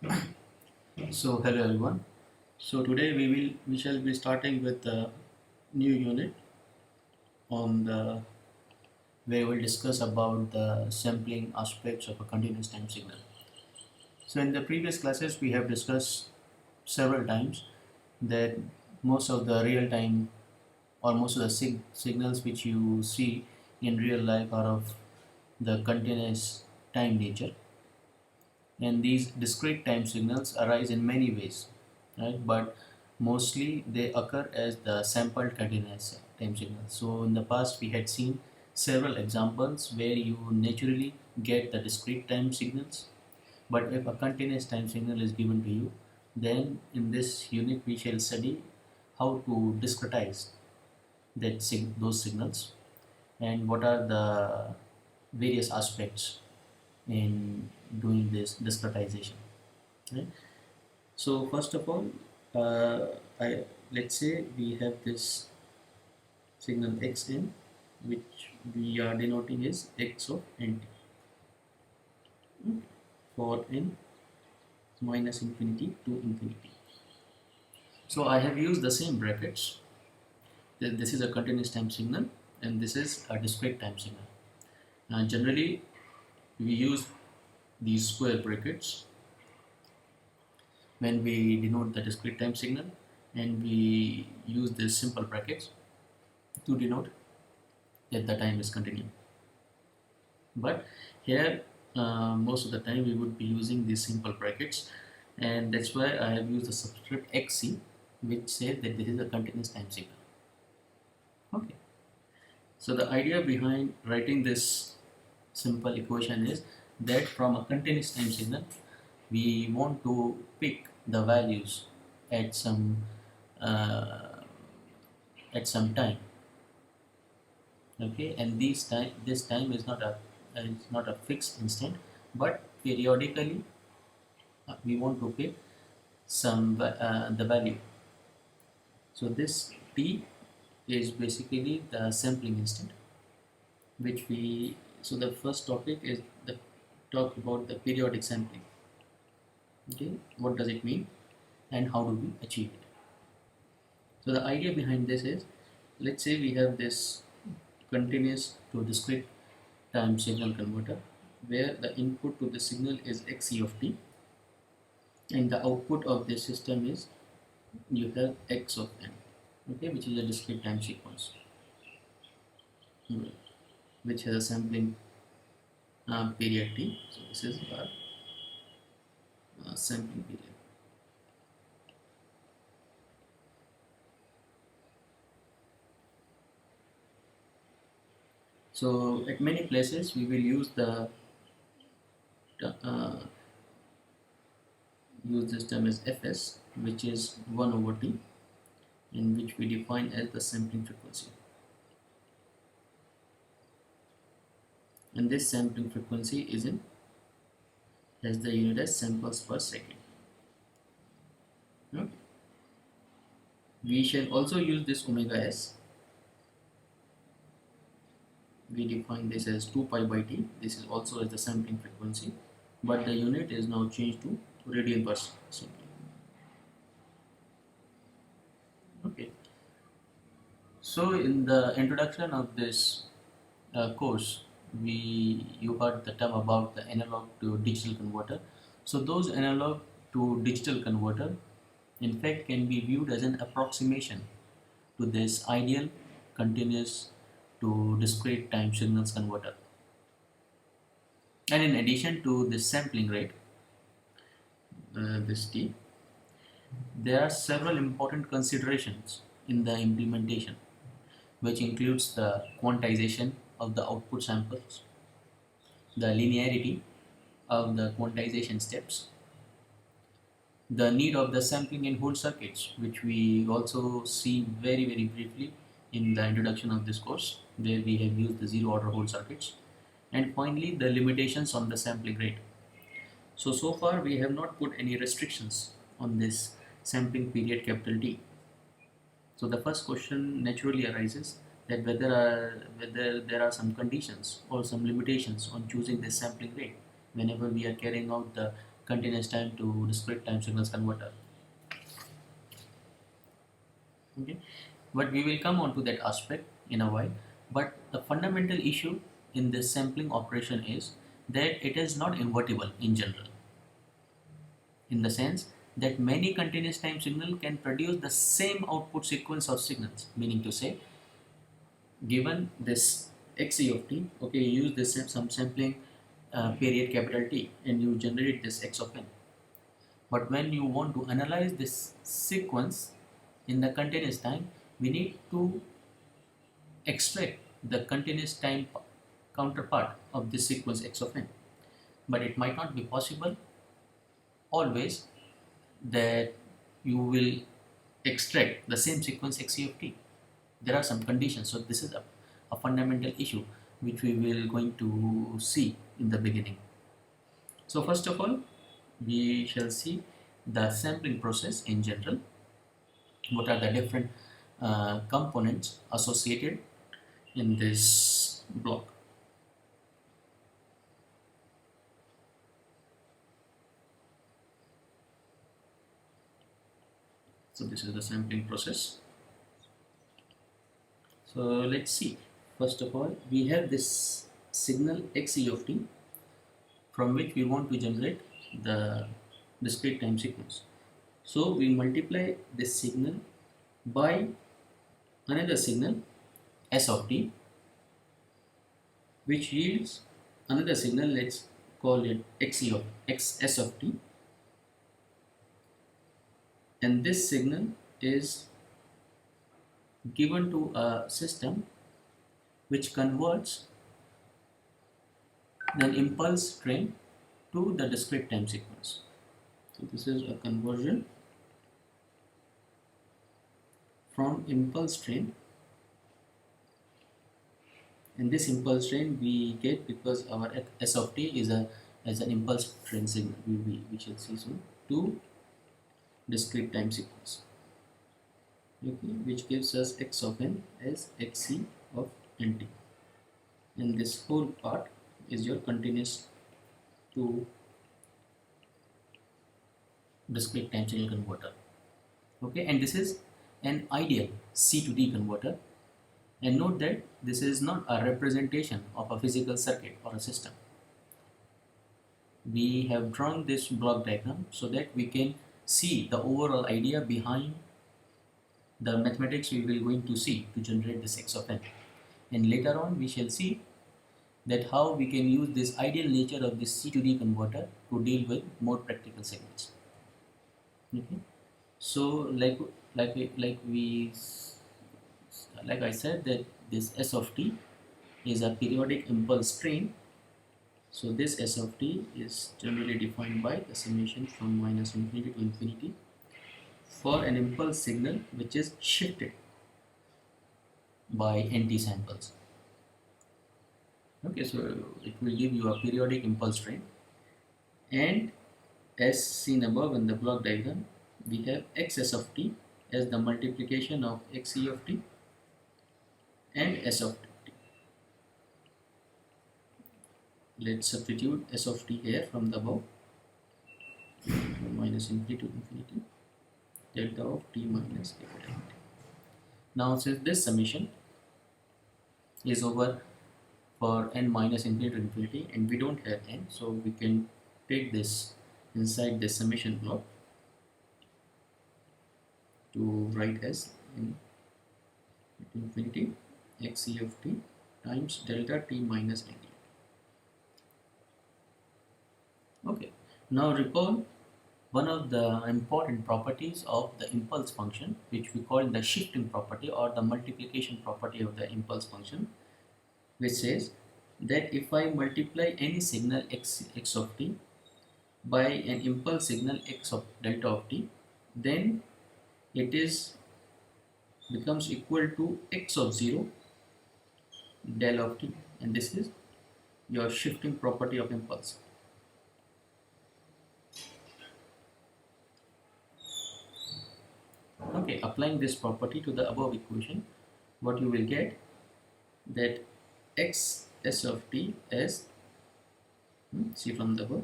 So hello everyone. So today we shall be starting with a new unit on the where we'll discuss about the sampling aspects of a continuous time signal. So in the previous classes we have discussed several times that most of the real time or most of the signals which you see in real life are of the continuous time nature, and these discrete time signals arise in many ways, right? But mostly they occur as the sampled continuous time signal. So in the past we had seen several examples where you naturally get the discrete time signals, but if a continuous time signal is given to you, then in this unit we shall study how to discretize those signals and what are the various aspects in doing this discretization, right? So first of all, let's say we have this signal xn, which we are denoting as x of nt, for n minus infinity to infinity. So I have used the same brackets. This is a continuous time signal and this is a discrete time signal. Generally, we use these square brackets when we denote the discrete time signal, and we use these simple brackets to denote that the time is continuing. But here most of the time we would be using these simple brackets, and that's why I have used the subscript xc, which says that this is a continuous time signal. Okay, so the idea behind writing this simple equation is that from a continuous time signal we want to pick the values at some uh, time. Okay, and this time is not a fixed instant, but periodically we want to pick the value. So this t is basically the sampling instant, which we so the first topic is the talk about the periodic sampling. Okay, what does it mean and how do we achieve it? So the idea behind this is, let's say we have this continuous to discrete time signal converter where the input to the signal is xc of t, and the output of this system is you have x of n, okay, which is a discrete time sequence, which has a sampling period t. So this is our sampling period. So at many places we will use uh, use this term as fs, which is 1 over t, in which we define as the sampling frequency. And this sampling frequency is in as the unit as samples per second. Okay. We shall also use this omega s. We define this as 2 pi by t. This is also as the sampling frequency, but the unit is now changed to radian per second. Okay. So in the introduction of this course, you heard the term about the analog to digital converter. So those analog to digital converter in fact can be viewed as an approximation to this ideal continuous to discrete time signals converter. And in addition to this sampling rate, this t, there are several important considerations in the implementation, which includes the quantization of the output samples, the linearity of the quantization steps, the need of the sampling and hold circuits, which we also see very briefly in the introduction of this course, where we have used the zero order hold circuits, and finally the limitations on the sampling rate. So far we have not put any restrictions on this sampling period capital T. So the first question naturally arises that whether there are some conditions or some limitations on choosing this sampling rate whenever we are carrying out the continuous time to discrete time signals converter. Okay, but we will come on to that aspect in a while. But the fundamental issue in this sampling operation is that it is not invertible in general, in the sense that many continuous time signal can produce the same output sequence of signals, meaning to say, given this xe of t, okay, you use this some sampling period capital T and you generate this x of n. But when you want to analyze this sequence in the continuous time, we need to extract the continuous time counterpart of this sequence x of n. But it might not be possible always that you will extract the same sequence xe of t. There are some conditions, so this is a fundamental issue which we will going to see in the beginning. So first of all, we shall see the sampling process in general. What are the different components associated in this block? So this is the sampling process. So let's see. First of all, we have this signal xe of t from which we want to generate the discrete time sequence. So we multiply this signal by another signal s of t, which yields another signal. Let's call it xe of xs of t, and this signal is given to a system which converts an impulse train to the discrete time sequence. So this is a conversion from impulse train, and this impulse train we get because our s of t is as an impulse train signal. We shall see soon, to discrete time sequence. Okay, which gives us x of n as xc of nt, and this whole part is your continuous to discrete time signal converter. Okay, and this is an ideal C to D converter, and note that this is not a representation of a physical circuit or a system. We have drawn this block diagram so that we can see the overall idea behind the mathematics we will going to see to generate this x of n, and later on we shall see that how we can use this ideal nature of this C to D converter to deal with more practical signals. Okay, so like I said that this s of t is a periodic impulse train. So this s of t is generally defined by the summation from minus infinity to infinity for an impulse signal which is shifted by nt samples. Okay, so it will give you a periodic impulse train, and as seen above in the block diagram, we have xs of t as the multiplication of xe of t and s of t. Let's substitute s of t here from the above, from minus infinity to infinity, delta of t minus capital T. Now since this summation is over for n minus infinity to infinity and we don't have n, so we can take this inside the summation block to write as in infinity xc of t times delta t minus nt. Okay, now recall one of the important properties of the impulse function, which we call the shifting property or the multiplication property of the impulse function, which says that if I multiply any signal x of t by an impulse signal x of delta of t, then it becomes equal to x of 0 del of t, and this is your shifting property of impulse. Okay, applying this property to the above equation, what you will get that x s of t as see from the above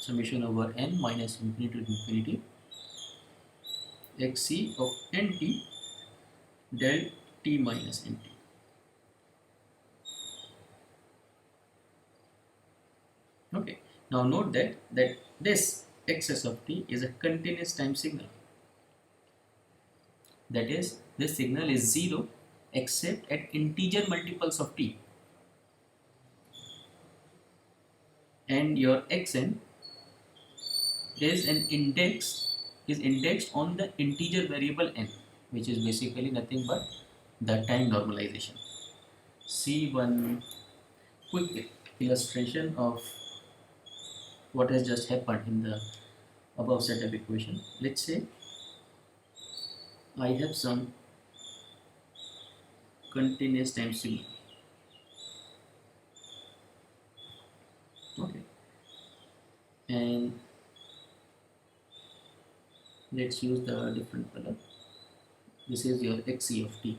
summation over n minus infinity to infinity xc of nt del t minus nt. Okay. Now note that this xs of t is a continuous time signal. That is, this signal is 0 except at integer multiples of t, and your xn is indexed on the integer variable n, which is basically nothing but the time normalization. See one quick illustration of what has just happened in the above setup equation. Let's say I have some continuous time signal. Okay, and let's use the different color. This is your xc of t,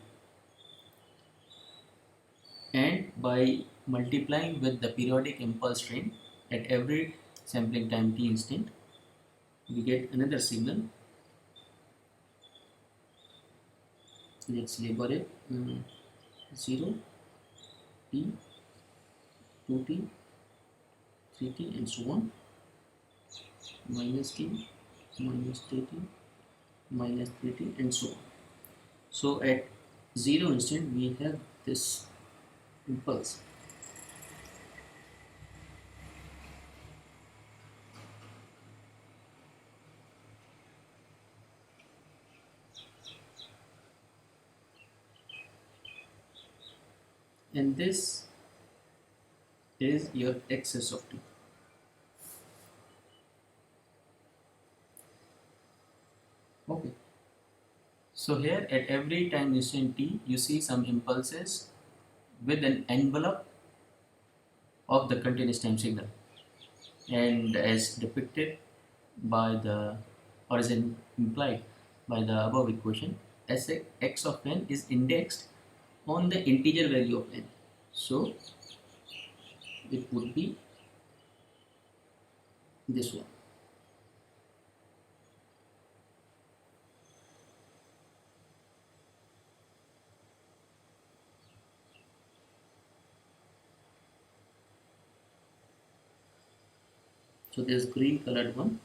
and by multiplying with the periodic impulse train at every sampling time t instant, we get another signal. Let's label it 0, t, 2t, 3t, and so on, minus t, minus 3t, minus 3t, and so on. So at 0 instant we have this impulse. And this is your xs of t. Okay. So here at every time instant t, you see some impulses with an envelope of the continuous time signal, and as depicted by the, or as implied by the above equation, x of n is indexed on the integer value of n. So it would be this one. So this green colored one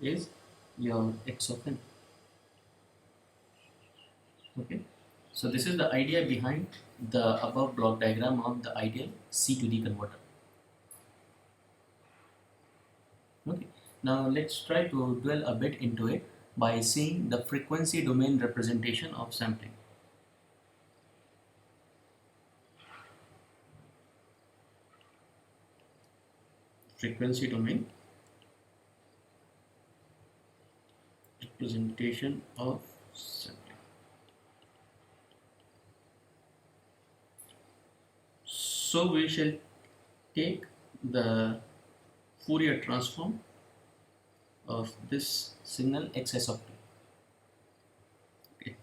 is your x of n. Okay. So this is the idea behind the above block diagram of the ideal C to D converter. Okay. Now let's try to dwell a bit into it by seeing the frequency domain representation of sampling. Frequency domain representation of sampling. So we shall take the Fourier transform of this signal xs of t. Okay.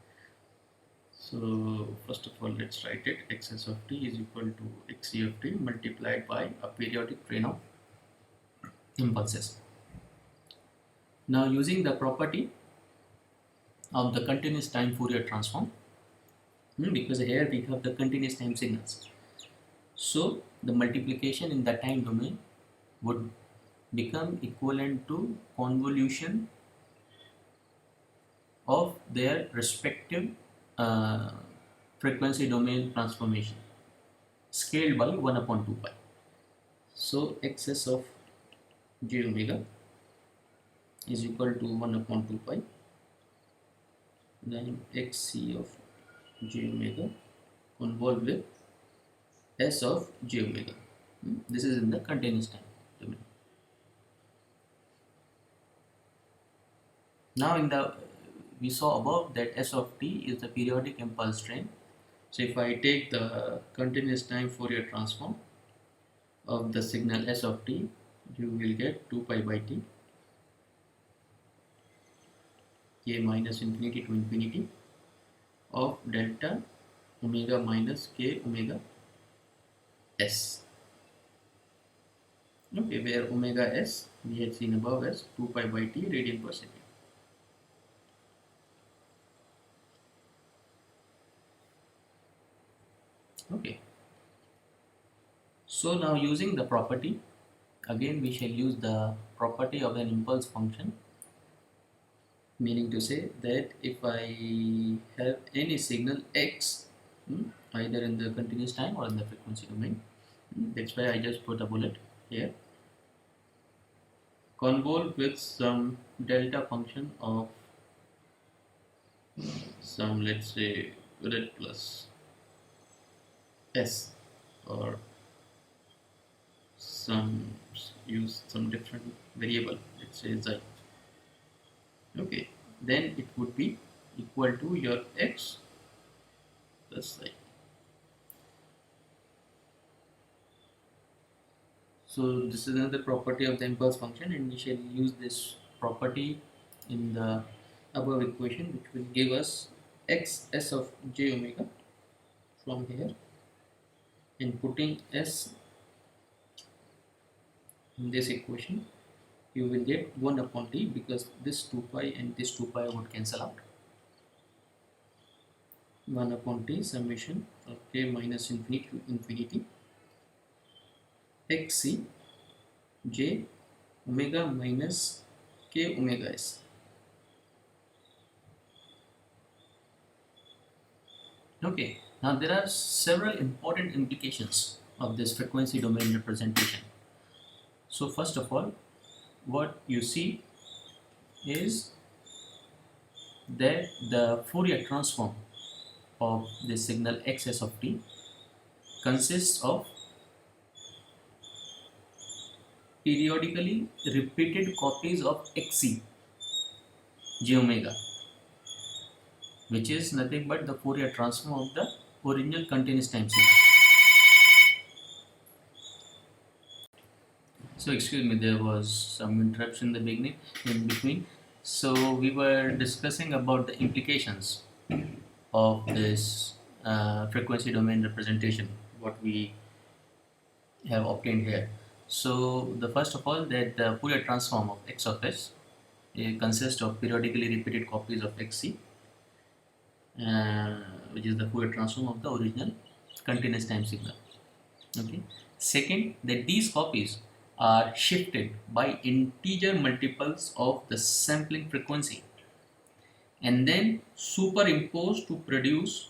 So first of all, let's write it. Xs of t is equal to xc of t multiplied by a periodic train of impulses. Now using the property of the continuous time Fourier transform, because here we have the continuous time signals, so the multiplication in the time domain would become equivalent to convolution of their respective frequency domain transformation scaled by 1 upon 2 pi. So xs of j omega is equal to 1 upon 2 pi, then xc of j omega convolved with s of j omega. This is in the continuous time domain. Now we saw above that s of t is the periodic impulse train. So if I take the continuous time Fourier transform of the signal s of t, you will get 2 pi by t, k minus infinity to infinity of delta omega minus k omega s. Okay, where omega s we had seen above as 2 pi by t radian per second. Okay, so now using the property, again we shall use the property of an impulse function, meaning to say that if I have any signal x, either in the continuous time or in the frequency domain, that's why I just put a bullet here, convolve with some delta function of some, let's say, z plus s, or some, use some different variable, let's say z. Okay, then it would be equal to your x plus y. So this is another property of the impulse function, and we shall use this property in the above equation, which will give us x s of j omega from here, and putting s in this equation, you will get 1 upon t, because this 2 pi and this 2 pi would cancel out. 1 upon t summation of k minus infinity to infinity xc j omega minus k omega s. Okay, now there are several important implications of this frequency domain representation. So first of all, what you see is that the Fourier transform of the signal xs of t consists of periodically repeated copies of xc j omega, which is nothing but the Fourier transform of the original continuous time signal. So excuse me, there was some interruption in the beginning, in between. So we were discussing about the implications of this frequency domain representation, what we have obtained here. So the first of all, that the Fourier transform of x of s consists of periodically repeated copies of xc, which is the Fourier transform of the original continuous time signal. Okay. Second, that these copies are shifted by integer multiples of the sampling frequency and then superimposed to produce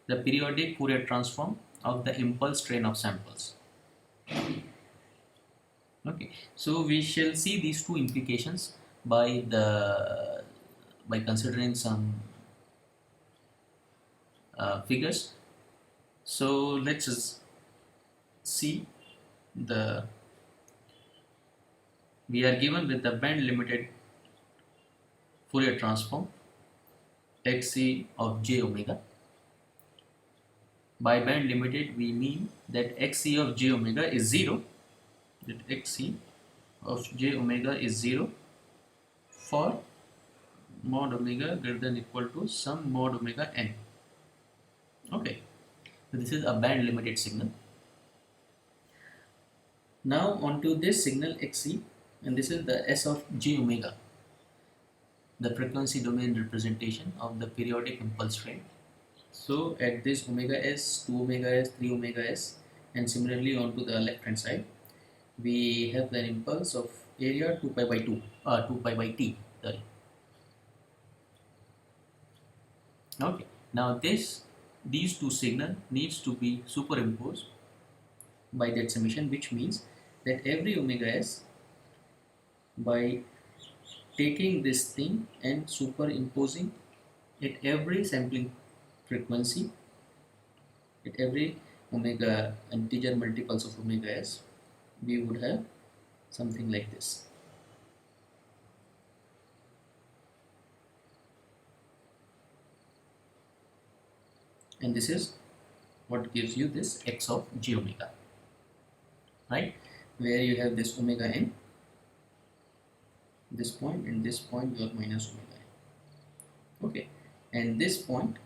the periodic Fourier transform of the impulse train of samples. Okay, so we shall see these two implications by considering some figures. So let's just see the, we are given with the band limited Fourier transform xc of j omega. By band limited, we mean that xc of j omega is 0, that xc of j omega is 0 for mod omega greater than equal to some mod omega n. Okay, so this is a band limited signal. Now onto this signal xc, and this is the s of j omega, the frequency domain representation of the periodic impulse train. So at this omega s, 2 omega s, 3 omega s, and similarly onto the left hand side, we have an impulse of area 2 pi by 2 t. Sorry. Okay. Now these two signal needs to be superimposed by that summation, which means that every omega s, by taking this thing and superimposing at every sampling frequency, at every omega integer multiples of omega s, we would have something like this. And this is what gives you this x of j omega, right? Where you have this omega n, this point, and this point your minus omega n. Okay, and this point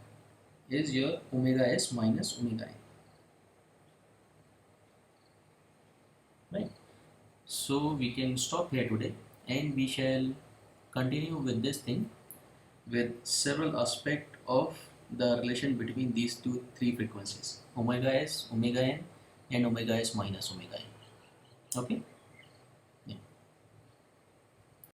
is your omega s minus omega n, right? So we can stop here today, and we shall continue with this thing with several aspects of the relation between these three frequencies, omega s, omega n, and omega s minus omega n. Okay.